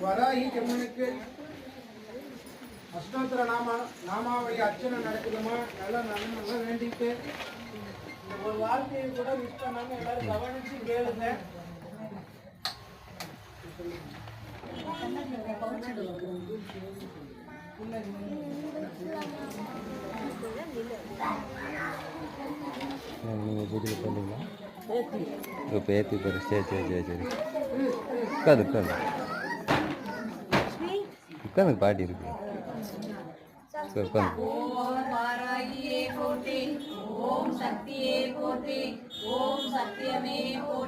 வராகி அம்மனுக்கு அஷ்டோத்திர நாமாவளி அர்ச்சனை நடக்குதுமா. நல்லா நல்லா வேண்டிட்டு ஒரு வாழ்க்கையை கூட மிஸ் பண்ணாம எல்லாரும் கவனிச்சு கேளுங்க. நீங்கள் வீட்டில் போனீங்களா? இப்போ ஏற்றி போகிற சரி சரி சரி சரி உட்காந்து உட்காந்து உட்காந்து பாட்டி இருக்கு உட்காந்து. ஓம் வாராகியே போற்றி, ஓம் சக்தியே போற்றி, ஓம் சத்தியமே போற்றி.